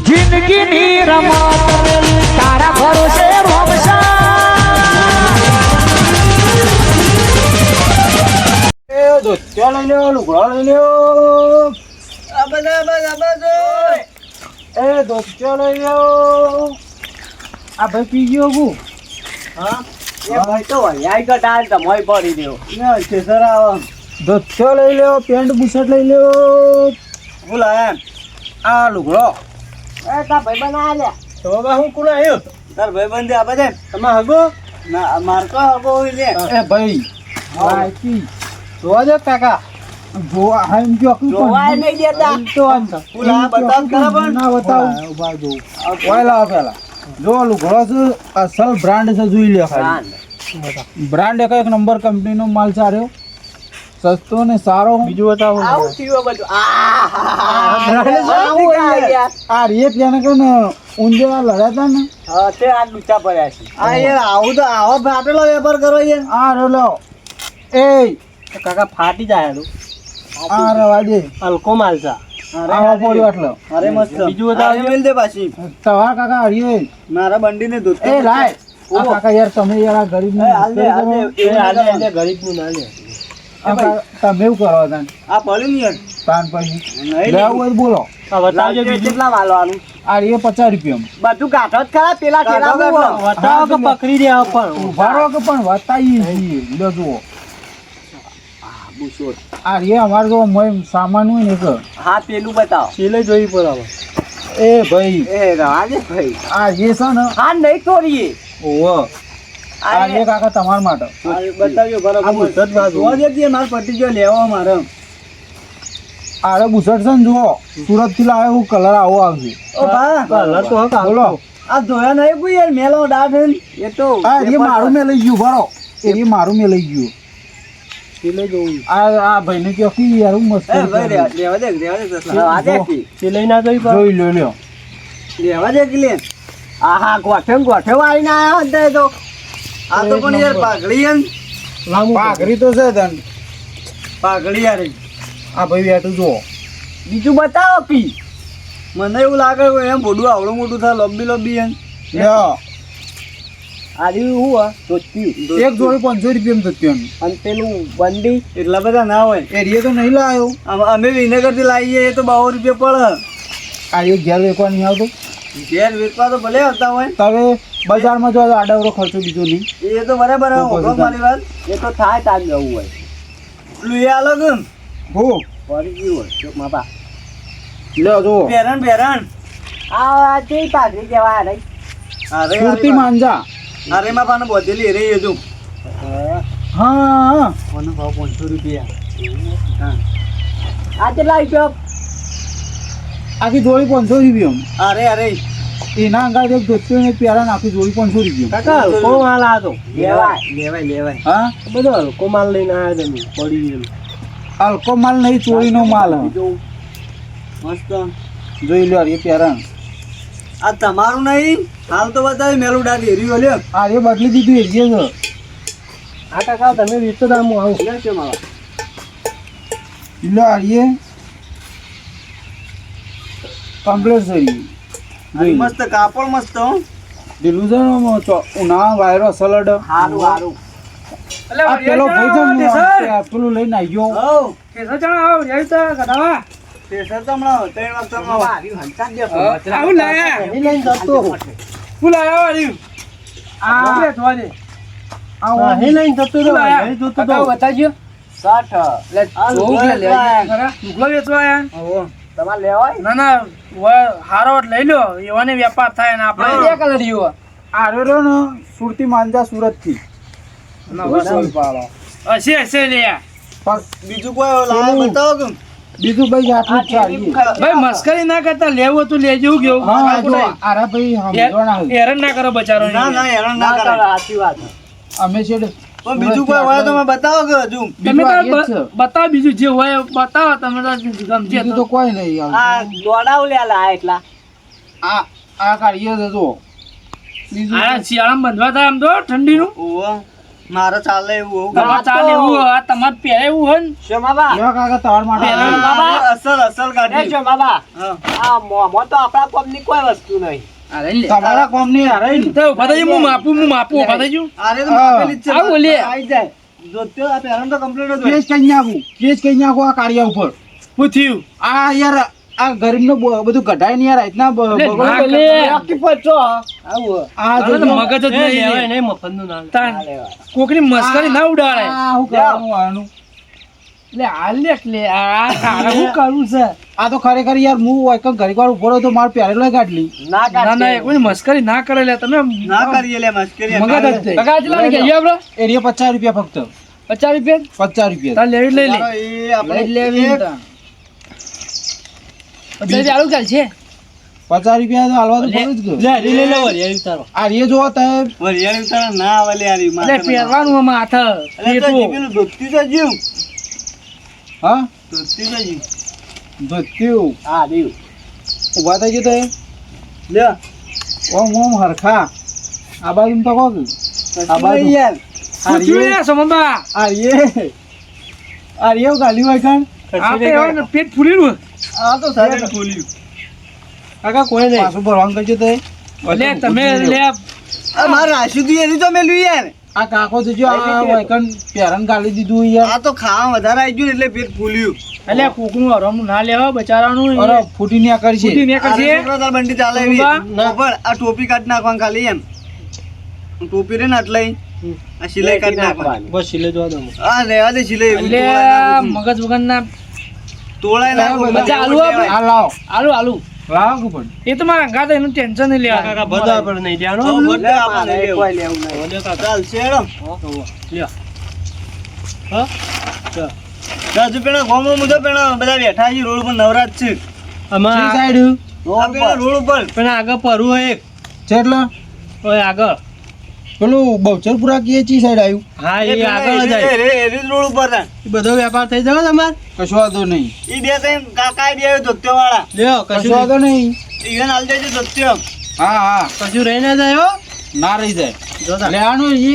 જિંદગીની રમત તારા ભરોસે રોમશા એ દોસ્તો લઈ લ્યો લુગડો લઈ લ્યો એ દોસ્તો લઈ લ્યો આ ભાઈ પી ગયો હું હા એ ભાઈ તો વળ્યાઈ ગટાલ તમોય પડી દેવો ને છે સર આવ દોસ્તો લઈ લ્યો પેન્ટ બુશર્ટ લઈ લ્યો બોલા એમ આ લુગડો એ તા ભાઈ બના લે તો બાબા હું કોણ આવ્યો તાર ભાઈ બંધ આપે દે તમે હગો ના મારકો હગો હોય લે એ ભાઈ ભાઈ જોવા દે કાકા જોવા હામ જો જોવાય નહીં દેતા તો આમ બોલા બતાવ ખરા પણ ના બતાવ ઉભા જો ઓયલા પેલા જો લુગડો છે અસલ બ્રાન્ડ છે જોઈ લે ખાલી બ્રાન્ડ એક નંબર કંપનીનો માલ સારો સસ્તો ને સારો બીજું બતાવો આવું થયું બધું આ રે પ્યાને કે ને ઊંધેડા લડ્યા હતા ને હા તે આ ડૂચા પડ્યા છે આ યાર આવું તો આવો ફાટેલો વેપાર કરો યાર આ રેલો એ કાકા ફાટી જાય હેલું આ રવા દે હલકો માલ છે આવો પડ્યો આટલો અરે મસ્ત બીજું બતાવ મેલ દે પાછી તવા કાકા હરીએ મારા બંડીને દૂધ એ લાય આ કાકા યાર તમે યાર આ ગરીબ ને ગરીબ નું ના લે તમે એવું કરો તાન આ પડ્યું ને યાર તાન પછી નહીં લેવું હોય તો બોલો બતાવજો કેટલા વાલવાનું આ રે 50 રૂપિયા બધું કાઢો જ ખરા પેલા બતાવો કે પકડી દે પણ ઉભા રહો કે પણ વતાઈ છીએ લો જુઓ આ રે અમારે જો મોય સામાન હોય ને કે હા પેલું બતાવો પેલે જોઈ પર એ ભાઈ એ રાજે ભાઈ આ જે છે ને હા નહીં તોડીએ ઓહો આ રે કાકા તમારા માટે બતાવ્યો બરાબર જોવા દેજે માર પટી ગયો લેવો મારે આરે બુસટ છે ને જુઓ સુરત થી લાવ્યો કલર આવો આવશે ઓ બા કલર તો હા બોલો આ જોયા નહીં કોઈ યાર મેલો દાઢ એ તો આ રે મારું મેં લઈ ગયું બરો એ રે મારું મેં લઈ ગયું પેલે જોઉં આ ભાઈ ને કયો કે યાર હું મસ્ત એ ભાઈ લેવા દે આ દે કે લઈ ના જોઈ જોઈ લો લ્યો લેવા દે કે લે આહા ગોઠે વાળીને આયા હતા તો આ તો પણ યાર પાઘડી એમ પાઘડી તો છે તન પાઘડી યાર આ ભાઈ બેઠું જુઓ બીજું બતાવો પી મને એવું લાગે એમ બોડું આવડું મોટું થાય લોબી એમ લ્યો આજે હું હા ધોતી એક જોડી 500 રૂપિયા ધોત્યું અને પેલું બંડી એટલા બધા ના હોય એરિયા તો નહીં લાવ્યો અમે વિનેગરથી લાવીએ એ તો 200 રૂપિયા પડે આ એક ઘેર વેચવા નહીં આવતો ઘેર વેચવા તો ભલે આવતા હોય તમે બજારમાં જો આડાવડો ખર્ચો બીજો નહીં એ તો બરાબર મારી વાત એ તો થાય તાર જવું હોય પેલું એ અલગ હું ફરી ગયું હોય ચોક માપા લ્યો જુઓ પેરણ આ તે પાઘડી કહેવાય રે અરે સુરતી માંજા અરે માં પાને બોધેલી રે હજુ હા કોનો ભાવ 500 રૂપિયા આ કેટલા રૂપિયા આખી જોડી 500 રૂપિયા અરે એના અંગાજ એક ધોત્યું ને પ્યારા નાખી જોડી 500 રૂપિયા કાકા હલકો માલ આ તો લેવાય હા બધો હલકો માલ લઈને આવ્યા તમે પડી ગયેલું હલકો માલ નહીં ચોરીનો માલ મસ્ત જોઈ લો એ પ્યારા આ તમારું નહીં હાલ તો બતાવે મેલું ડાક એર્યું લ્યો આ એ બદલી દીધું એરિયા છે આ કાકા તમે વેચો તો આમ આવું છે મારા લો આ એ કમ્પ્લીટ થઈ મસ્ત કાપડ મસ્ત દિલું છે ઉના વાયરો સલડ હારું આ પેલો ભાઈ છે પેલું લઈને આવ્યો હો કેસો જણા આવ જઈ તો કદાવા સ્ટેશન તો હમણાં 3 વાગતામાં આવ્યું હંતા દે આવું લાયા એની લઈને જતો ફૂલ આયો વાળી આ લે જોવા દે આ અહીં લઈને જતો તો અહીં જોતો તો કાકા બતાજો 60 એટલે જોઉં કે લે ખરા લુગડો વેચવા આયા તમારે લેવાય ના ના હારો લઈ લો એવાને વેપાર થાય ને આપણે બે કલર યુવા આ રહ્યો ને સુરતી માંજા સુરત થી હશે લે પણ બીજું કોઈ લાવે બતાવો કે બીજું ભાઈ આટલું જ ચાલીએ ભાઈ મસ્કરી ના કરતા લેવું તો લેજો કેવું હા જો આરા ભાઈ સમજવાના હેરાન ના કરો બચારો ના હેરાન ના કરે સાચી વાત અમે છે પણ બીજું કોઈ હોય તો મને બતાવો કે હજુ તમે તો બતાવો બીજું જે હોય બતાવો તમે તો ગમજે બીજું તો કોઈ નહીં આ દોડાવ લે એટલા આ કાઢીએ છે જો બીજું આ શિયાળામાં બંધવા થાય આમ તો ઠંડીનું ઓવા મારે ચાલે એવું તમારે ચાલે એવું આ તમારે પહેરે એવું હોય ને શોમાબા લ્યો કાકા તમારા માટે પહેરવાનું આવ્યો. અસલ ગાડી શોમાબા આ મોમો તો આપણા કોમની કોઈ વસ્તુ નહીં આ લઈ લે તમારા કોમની હારે ને. તો ઉભા થઈ જા, હું માપું ઉભા થઈ જાઉં. અરે તો હા. માપેલી જ છે આવું લે. આઈ જાય જોત્યો આ પહેરણ તો કમ્પ્લીટ જ હોય કેસ કઈ નાખું કેસ કઈ નાખું આ કાળિયા ઉપર શું થયું? આ યાર આ ગરીબનો બધું કઢાય ને યાર એટલા ના લે. આખી પચો આવું આ આ તો જોજો. મગજ જ નહીં લે. મફતનું નામ તાન કોકની મસ્કરી ના ઉડાડે. આ શું કરવાનું આનું? લે આ લે લે આ તારે શું કરવું છે? આ તો ખરેખર યાર હું એક ઘડીક વાર ઉભો રહ્યો તો મારે પહેરેલો કાઢલી ના ના ના એ કોઈ મસ્કરી ના કરે લે તમે ના કરીએ લે મસ્કરી મગજ જ જાય. કાકા કેટલા ની કહીએ આપણે? એરિયા 50 રૂપિયા ફક્ત 50 રૂપિયા 50 રૂપિયા તાર લેવી લઈ લે. એ આપણે લઈ લેવી ને તાન. 50 રૂપિયા આલુ ચાલશે. 50 રૂપિયા તો હાલવા તો પડે જ કે. લઈ લે વરિયાળી તારો આ રે જો તે વરિયાળી તારા ના આવે લે યારી એટલે પહેરવાનું આ માથે અરે તો પેટું. પેલું દોસ્તી તો જીવ હા દોસ્તી તો જીવ ધોત્યું હા દેવ ઉભા થઈ ગયો તો એ લે ઓમ ઓમ હરખા આ બાજુ તો કોક આ બાજુ યાર શું થયું યાર સમંબા? આ રે ગાલી હોય કાન આ તે હોય ને પેટ ફૂલેલું. આ તો સારે ખોલ્યું કાકા કોઈ નહીં પાછું ભરવાનું કરજો તો એ. લે તમે લે આ માર રાશુદી એની તો મેલું યાર આ કાકો તો જો આ વાયકન પહેરણ ગાલી દીધું યાર આ તો ખાવા વધારે આવી ગયું ને એટલે પેટ ફૂલ્યું એટલે કોકનું હરામું ના લેવા બચારાનું. અરે ફૂટી ની આકર છે ફૂટી નીકળશે. આ છોકરો તાર બંડી ચાલે એવી બાબા. ના પણ આ ટોપી કાઢી નાખવાની ખાલી એમ ટોપી રે ને એટલે આ સિલાઈ કાઢી નાખવાની બસ સિલે જોવા દો આ રેવા દે સિલાઈ એવું એટલે મગજ વગરના તોળાઈ નાખો બધા આલુ આપે. આ લાવો આલુ આલુ લાવો કે પણ એ તો મારા અંગાત એનું ટેન્શન નહીં લેવા. બધા પણ નહીં લેવાનું લેવું નહીં ચાલ શેડો રાજુ પેલા ગોમો મુજો પેલા બધા બેઠા છે રોડ પર નવરાત છે સી સાઈડ આ પેલા રોડ ઉપર પણ આગળ પરવું હોય એક છેટલા ઓય આગળ. પેલું બહુચરપુરા કીએ ચી સાઈડ આવ્યું હા એ આગળ જાય એ રોડ ઉપર હતા. બધો વેપાર થઈ જાય તમારે. કશો વાંધો નહીં ઈ બે ત્રણ કાકા બે ધોત્યો વાળા લ્યો કશો વાંધો નહીં ઈવન હાલ જાય ધોત્યો હા હા કશું રહી ના જાય હો. ના રહી જાય લેવાનું છે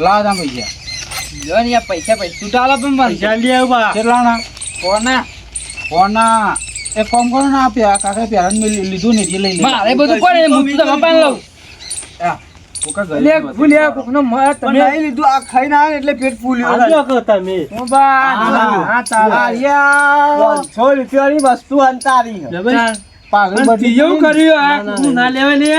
લાવ તા પૈસા જો ને પૈસા છૂટા આલો પણ પૈસા લઈ આવ કેટલાના કોના કોના એક કામ કરો ને આપ્યા કાકા પહેરણ મેં લીધું ને એટલે લઈ લે મારે બધું પડે હું તો મપાન લઉં. કોકા લે ગરીબ હતા. ભૂલ્યા કોકનો મર તમે તમે નહીં લીધું આ ખાઈને આવે ને એટલે પેટ ફૂલ્યું હું બા હા ચાલે. યાર 100 રૂપિયાની વસ્તુ અંતારી પાગલ બધી એવું કર્યું આ કોકનું ના લેવાય લે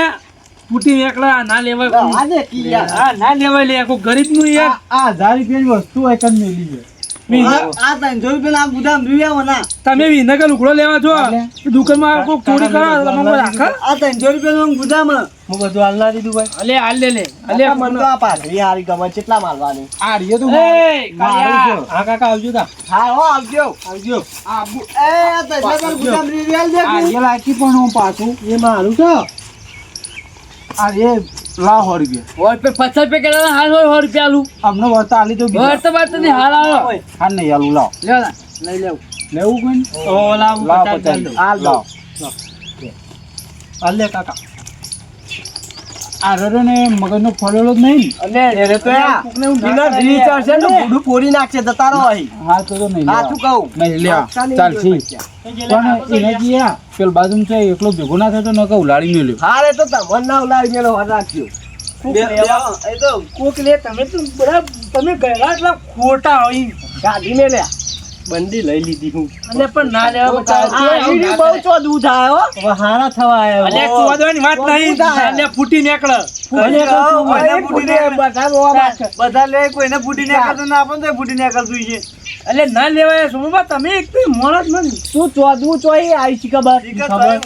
ફૂટી એકલા ના લેવાય કોકનું. આજે કી યાર હા ના લેવાય લે કોઈ ગરીબ નું યાર. આ 1000 રૂપિયાની વસ્તુ હોય કન મેલી છે આ 300 રૂપિયા આ ગુદામ રીવ્યા ના તમે વિનગર લુગડો લેવા છો એટલે? દુકાનમાં કોઈ ચોરી કરો તમે રાખો. આ 300 રૂપિયાનું ગુદામ હું બધું હાલ ના દીધું ભાઈ. અલે હાલ લે અલે મને તો આ પાઘડી હારી ગમે કેટલા મારવાની આ રીએ તો એ મારું કાળિયા. છે. હા કાકા આવજો તા. હા હો આવજો આવજો આ એ આ 300 ગુદામ રીવ્યા દે આ રીએ લાખી પણ હું પાછું એ મારું છો. આ રીએ લાવ 100 રૂપિયા ઓર પે 50 રૂપિયા કેટલા હાલ હોય 100 રૂપિયા આલું. અમને વર્તા આલી તો બીજા. વર્ત વર્ત ની હાલ આલો. હા નહીં આલું લાવ લ્યો ના લઈ લેવું. લેવું કોઈ ઓ લાવ લાવ 50 50. હાલ લાવ હાલ લે કાકા. આ રરો ને મગજનો ફળેલો જ નહીં અલે અરે તો યાર કોકને હું ના બિના કરે. રી ચારશે ને બુડું પોરી નાખશે જતા રહો અહીં હા તો નહીં સાચું કહું નહીં લ્યા ચાલશે પણ એને ગયા પેલ બાજુ છે એકલો ભેગો ના થતો ન કે ઉલાડી મેલ્યો હારે તો તમને ના ઉલાડી મેલો વાર રાખ્યો કોક લેવા. એ તો કોક લે તમે તો બધા તમે ગયેલા એટલા ખોટા હોય. ગાડી મે લ્યા બંડી લઈ લીધી હું અલે પણ ના લેવા બચારા. આ ઈડી બહુ ચોદું થાય હો હવે હારા થવા આવ્યા. અલે ચોદવાની વાત નહીં. અલે ફૂટી નીકળે. કોઈને ફૂટી બધા લે કોઈને ફૂટી નીકળતું ના આપણ તો ફૂટી નીકળતું છે અલે ના લેવાય સોમબા તમે એક તો મોણસ નથી. તું ચોદવું ચોઈ આવી છે ખબર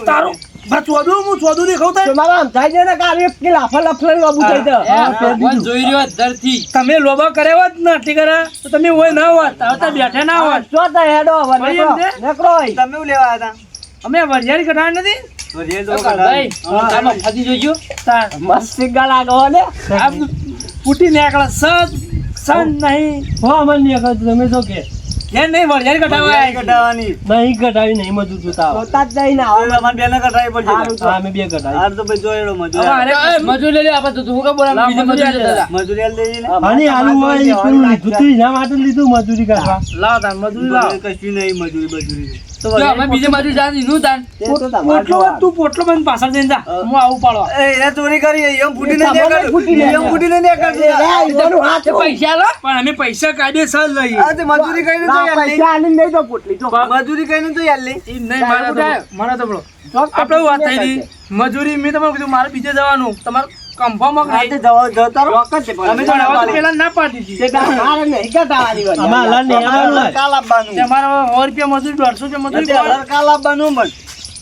તારું બા ચોદું હું ચોદું દેખાવ થાય. તમારા આમ થાય છે ને કે આ એક કે લાફા લફલા લોબુ થઈ દે ભગવાન જોઈ રહ્યો ધરતી. તમે લોબા કર્યા હોત ને ઠીક તો તમે હોય ના હોત આવતા બેઠા ના હોત. જો તો હેડો હવે ભાઈ નેકરો એમ છે? નેકરો તમે હું લેવા હતા અમે વરિયાળી કઢાણ નથી. ભાઈ આમાં ફાદી જોઈજો. તાર મસ્ત સિંગા લાગો ને આ ફૂટી નીકળે સજ સન નહીં. હો મને નીકળ તમે તો કે યાર નહીં વળિયાર કઢાવાય. કઢાવાની નહીં કઢાવી નહીં મજૂર જોતા આવો. જોતા જ નહીં ને હવે અમારે બેને કઢાવી પડશે હા, અમે બે કઢાવી. હાર તો ભાઈ જોયેલો મજૂર હવે આને મજૂર લઈ લે આપણે તો તું કે બોલા લાવ, બીજી મજૂરી મજૂરી લેતા. મજૂરી આલી દેજે ને અને આલુ હોય એ પેલું લીધું તું એના માટે લીધું મજૂરી કરવા. લાવ તાન મજૂરી લાવ. કશું નહીં મજૂરી જો અમે બીજે મજૂરી જાણ દીધું તાન. તે તો તમારે પોટલો તું પોટલો બંધ પાછળ જઈને જા હું આવું પાડવા. એને ચોરી કરી એમ ફૂટીને તે પૈસા લો પણ અમે પૈસા કાયદેસર લઈએ. મજૂરી કરીને તો યાર પૈસા આલીને દઈ દો પોટલી તો. મજૂરી કરીને તો યાર લે ઈ નહીં મારે તો બોલો આપણે વાત થઈ હતી મજૂરી મેં તમને કીધું મારે બીજે જવાનું તમારે કન્ફર્મ આજે જતા રહો અમે તો ના પાડી. પેલા ના પાડી દીધી. આમાં હલાલ નહીં આવવાનું હોય. કાલ આપવાનું તમારા 100 રૂપિયા મજૂરી 150 રૂપિયા મજૂરી અત્યારે કાલ આપવાનું પણ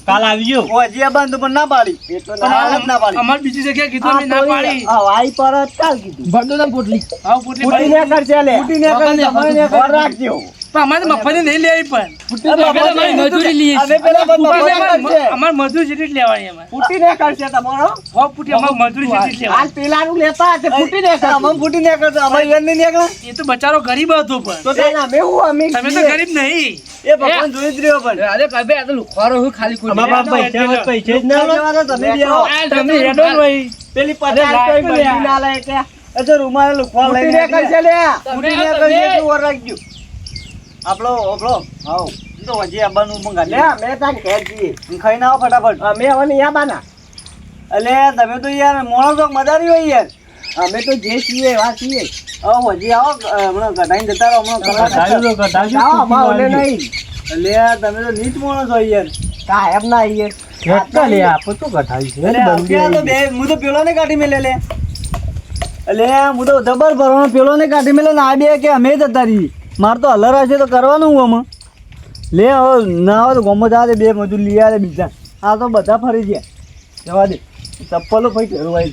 કાલ આવજો. ઓજી આપવાનું પણ ના પાડી ના પાડી અમારે બીજી જગ્યાએ કીધું અમે ના પાડી. હવાઈ પર જ કાલ કીધું ભરતો તમ પોટલી. આવ પોટલી ફૂટીને ભાઈ. કરશે લે ફૂટીને કરી રાખજો પણ અમારે તો મફતી નહીં લેવી પણ મફતની મજૂરી લઈએ અમે પેલા અમારે મફતની અમારે મજૂરી જેટલી જ લેવાની અમારે. ફૂટીને કરશે તમારો હો ફૂટી અમારે મજૂરી જેટલી જ લેવાની. પેલાનું લેતા હશે ફૂટીને કરશે અમે ફૂટીને કરશે અમારી ઘર નહીં નીકળે એ તો બચારો ગરીબ હતો પણ તો અમે હું અમે તમે તો ગરીબ નહીં. એ ભગવાન જોઈ જ રહ્યો પણ અરે કબે આ તો લુખારો હું ખાલી કોઈ અમારા બાપ પૈસા હોય, પૈસા જ ના લો. તમે બી આવો. આ તમે હેડો ને ભાઈ. પેલી અરે 50 કોઈ લાઈટ બંધી ના લે કે એ તો રૂમાલ લુખવા લઈને કરશે લે ફૂટીને કરશે તું ઓર રાખજો આપણો હાઉ તો હજી આબાનું મંગા લે મે તાન ઘેર જઈએ ખાઈને આવો ફટાફટ અમે હવે નહીં આબાના અલે તમે તો યાર મોણો તો મદારી હોય યાર અમે તો જે છીએ એવા છીએ હવે હજી આવો હમણાં કઢાઈને જતા રહો હમણાં કઢાવ્યું તો કઢાવ્યું. જાઓ અમારે નહીં અલે તમે તો નીચ મોણો છો યાર કાયમ ના યાર કેટલા લે આપો તો કઢાવી છે. અલે અત્યારે તો બે હું તો પેલો ને કાઢી મેલે લે અલે હું તો જબર ભરવાનો પેલો ને કાઢી મેલે ને આ બે કે અમે જતા રહી મારે તો હલર હશે તો કરવાનું હું આમાં લે હવે ના હોય તો ગમો જવા દે બે મજૂર લઈ આવે બીજા આ તો બધા ફરી ગયા જવા દે ચપ્પલો ભાઈ ઘરવાય